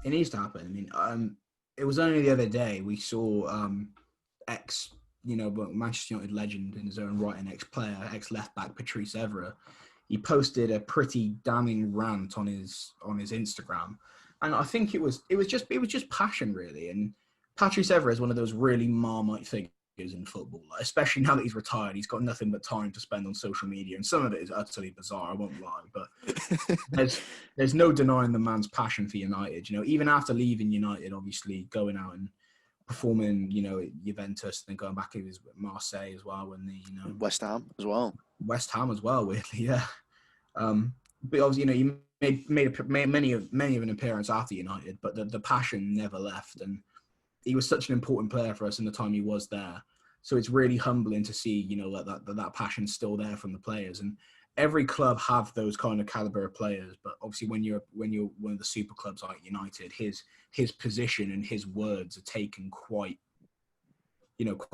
It needs to happen. I mean, it was only the other day we saw Manchester United legend in his own right, an ex-player, ex-left back Patrice Evra. He posted a pretty damning rant on his Instagram, and I think it was just passion really. And Patrice Evra is one of those really Marmite figures in football, especially now that he's retired. He's got nothing but time to spend on social media, and some of it is utterly bizarre. I won't lie, but there's no denying the man's passion for United. You know, even after leaving United, obviously going out and performing, you know, at Juventus, then going back to his Marseille as well, when West Ham as well. West Ham as well, weirdly, yeah. But obviously, you know, he made many of an appearance after United, but the passion never left, and he was such an important player for us in the time he was there. So it's really humbling to see, you know, that passion's still there from the players. And every club have those kind of caliber of players, but obviously when you're one of the super clubs like United, his position and his words are taken quite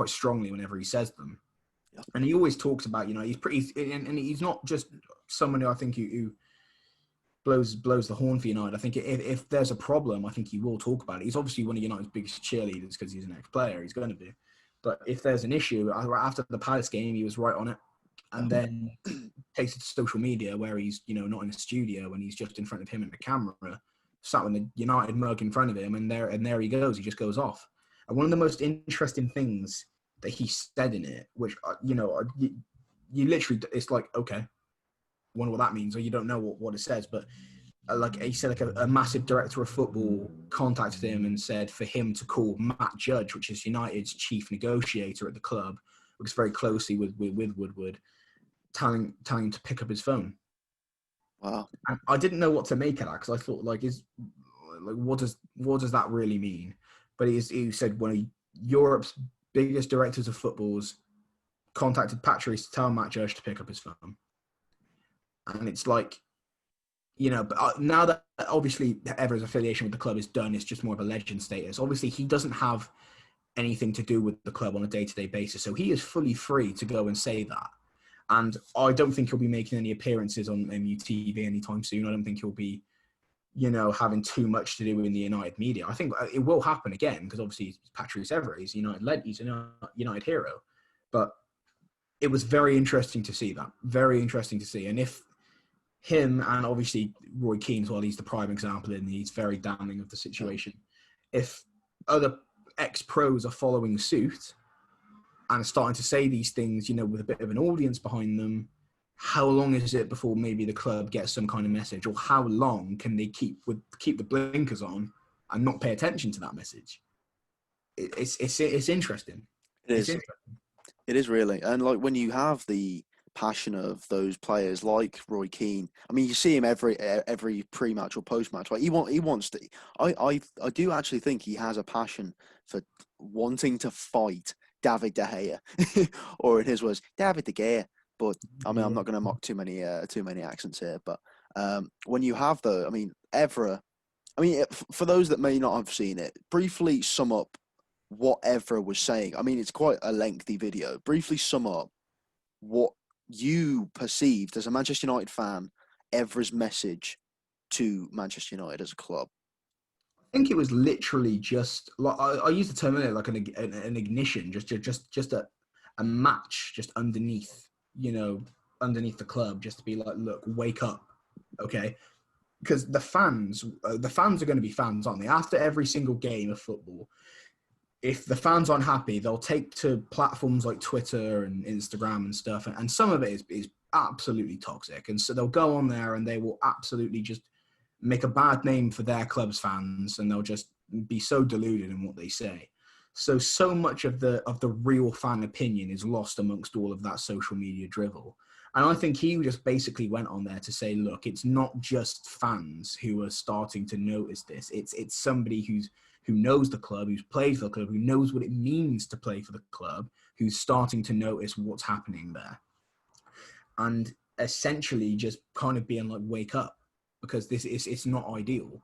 strongly whenever he says them. Yep. And he always talks about, you know, and he's not just someone who I think who blows the horn for United. I think if there's a problem, I think he will talk about it. He's obviously one of United's biggest cheerleaders because he's an ex-player. He's going to be. But if there's an issue, after the Palace game, he was right on it. And then takes it to social media where he's, you know, not in a studio and he's just in front of him and the camera, sat with the United mug in front of him, and there he goes. He just goes off. And one of the most interesting things that he said in it, which, you know, you literally, it's like, okay, wonder what that means, or you don't know what it says. But like he said, like a massive director of football contacted him and said for him to call Matt Judge, which is United's chief negotiator at the club, works very closely with Woodward, telling him to pick up his phone. Wow. And I didn't know what to make of that, because I thought, what does that really mean? But he said one of Europe's biggest directors of footballs contacted Patrice to tell Matt Judge to pick up his phone. And it's like, you know, but now that obviously Evra's affiliation with the club is done, it's just more of a legend status. Obviously, he doesn't have anything to do with the club on a day-to-day basis, so he is fully free to go and say that. And I don't think he'll be making any appearances on MUTV anytime soon. I don't think he'll be, you know, having too much to do in the United media. I think it will happen again, because obviously he's Patrice Evra, he's he's a United hero. But it was very interesting to see that. Very interesting to see. And if him, and obviously Roy Keane as well, he's the prime example, and he's very damning of the situation. If other ex-pros are following suit and starting to say these things, you know, with a bit of an audience behind them, how long is it before maybe the club gets some kind of message, or how long can they keep the blinkers on and not pay attention to that message? It's interesting. It is. It is really. And like when you have the passion of those players like Roy Keane, I mean, you see him every pre-match or post-match. Like he wants to. I do actually think he has a passion for wanting to fight David De Gea, or in his words, David De Gea. But I mean, I'm not going to mock too many accents here. But when you have Evra, I mean, for those that may not have seen it, briefly sum up what Evra was saying. I mean, it's quite a lengthy video. Briefly sum up what you perceived as a Manchester United fan, Evra's message to Manchester United as a club. I think it was literally just like I use the term earlier, like an ignition, just a match, just underneath the club, just to be like, look, wake up, okay? Because the fans are going to be fans, aren't they? After every single game of football, if the fans aren't happy, they'll take to platforms like Twitter and Instagram and stuff, and some of it is absolutely toxic. And so they'll go on there and they will absolutely just make a bad name for their club's fans, and they'll just be so deluded in what they say. So much of the real fan opinion is lost amongst all of that social media drivel. And I think he just basically went on there to say, look, it's not just fans who are starting to notice this. It's somebody who knows the club, who's played for the club, who knows what it means to play for the club, who's starting to notice what's happening there. And essentially just kind of being like, wake up, because it's not ideal.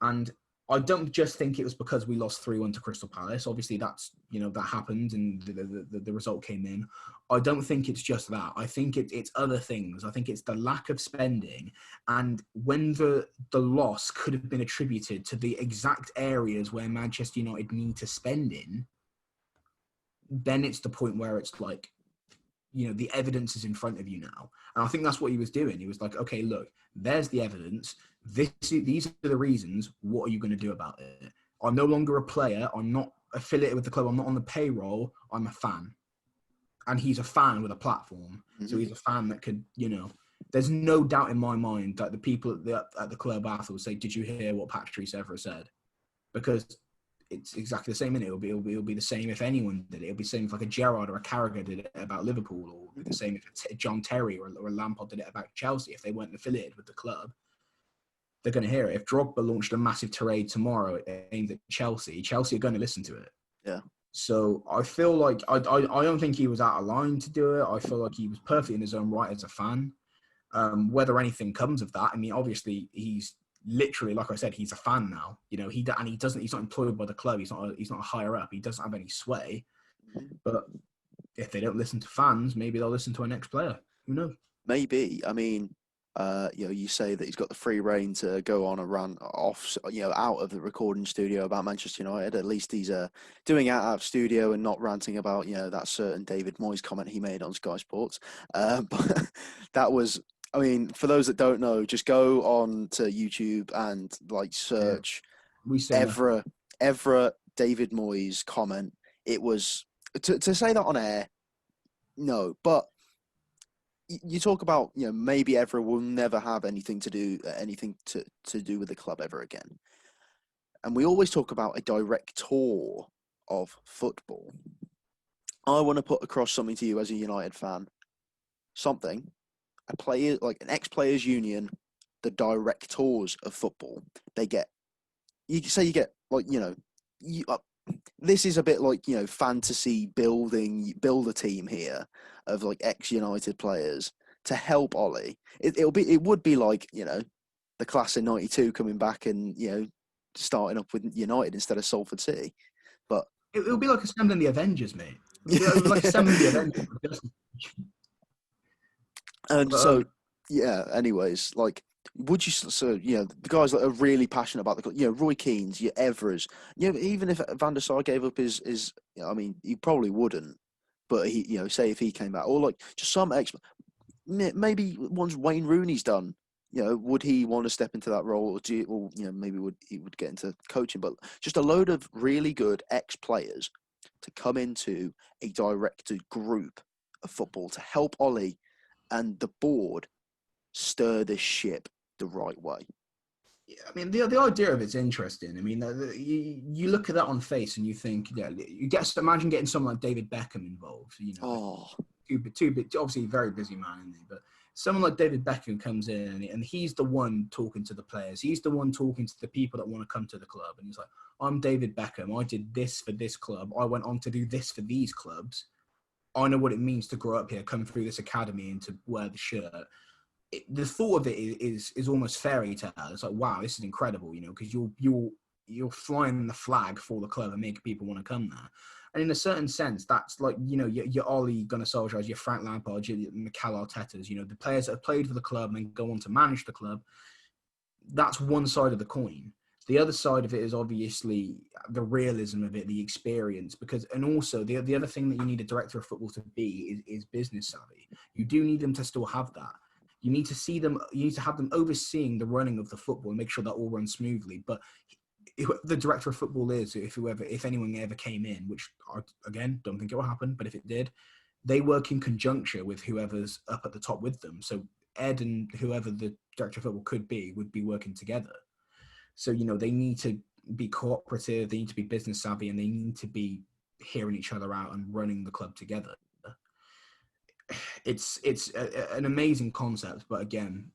And I don't just think it was because we lost 3-1 to Crystal Palace. Obviously, that's, that happened and the result came in. I don't think it's just that. I think it's other things. I think it's the lack of spending. And when the loss could have been attributed to the exact areas where Manchester United need to spend in, then it's the point where it's like, the evidence is in front of you now. And I think that's what he was doing. He was like, okay, look, there's the evidence. These are the reasons. What are you going to do about it? I'm no longer a player. I'm not affiliated with the club. I'm not on the payroll. I'm a fan. And he's a fan with a platform. Mm-hmm. So he's a fan that could, there's no doubt in my mind that the people at the club afterwards say, did you hear what PATRICE Evra said? Because it's exactly the same, and it'll be the same if anyone did it. It'll be the same if like a Gerrard or a Carragher did it about Liverpool, or it'll be the same if John Terry or a Lampard did it about Chelsea. If they weren't affiliated with the club, they're going to hear it. If Drogba launched a massive tirade tomorrow aimed at Chelsea are going to listen to it. Yeah. So I feel like I don't think he was out of line to do it. I feel like he was perfectly in his own right as a fan. Whether anything comes of that, I mean, obviously he's literally, like I said, he's a fan now. He's not employed by the club. He's not a higher up. He doesn't have any sway. But if they don't listen to fans, maybe they'll listen to our next player. Who knows? Maybe. I mean, you say that he's got the free reign to go on a rant off, out of the recording studio about Manchester United. At least he's doing it out of studio and not ranting about, that certain David Moyes comment he made on Sky Sports. But that was, I mean, for those that don't know, just go on to YouTube and search Evra David Moyes comment. It was to say that on air, no, but you talk about, maybe Evra will never have anything to do with the club ever again. And we always talk about a director of football. I want to put across something to you as a United fan. A player, like an ex-players union, the directors of football, this is a bit like, fantasy build a team here of like ex-United players to help Ollie. It would be like, the class of 92 coming back and, starting up with United instead of Salford City. But it'll be like assembling the Avengers, mate. It'll be like assembling the Avengers. And anyways, would you, the guys that are really passionate about the club, Roy Keane's, your Evras, even if Van der Sar gave up his, I mean, he probably wouldn't, but he, say if he came back, or just some maybe once Wayne Rooney's done, would he want to step into that role, or maybe he would get into coaching, but just a load of really good ex-players to come into a directed group of football to help Ollie and the board stir this ship the right way. Yeah, I mean, the idea of it's interesting. I mean, you look at that on face and you think, imagine getting someone like David Beckham involved. Too big, obviously a very busy man, isn't he? But someone like David Beckham comes in and he's the one talking to the players. He's the one talking to the people that want to come to the club. And he's like, I'm David Beckham. I did this for this club. I went on to do this for these clubs. I know what it means to grow up here, come through this academy and to wear the shirt. The thought of it is almost fairy tale. It's like, wow, this is incredible, because you're flying the flag for the club and making people want to come there. And in a certain sense, that's like, your Ole Gunnar Solskjaer, your Frank Lampard, your Mikel Arteta's, the players that have played for the club and then go on to manage the club. That's one side of the coin. The other side of it is obviously the realism of it, the experience, and also the other thing that you need a director of football to be is business savvy. You do need them to still have that. You need to have them overseeing the running of the football and make sure that all runs smoothly. But the director of football is, if anyone ever came in, which I, again, don't think it will happen, but if it did, they work in conjunction with whoever's up at the top with them. So Ed and whoever the director of football could be would be working together. So, they need to be cooperative, they need to be business savvy, and they need to be hearing each other out and running the club together. It's an amazing concept, but again,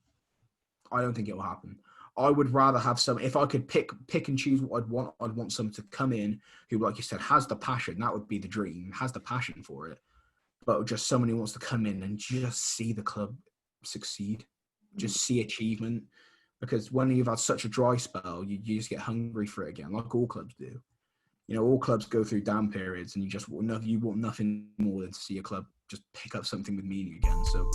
I don't think it will happen. I would rather have if I could pick and choose what I'd want someone to come in who, like you said, has the passion. That would be the dream, has the passion for it. But just someone who wants to come in and just see the club succeed, just see achievement. because when you've had such a dry spell, you just get hungry for it again, like all clubs do. You know, all clubs go through down periods, and you want nothing more than to see a club just pick up something with meaning again. So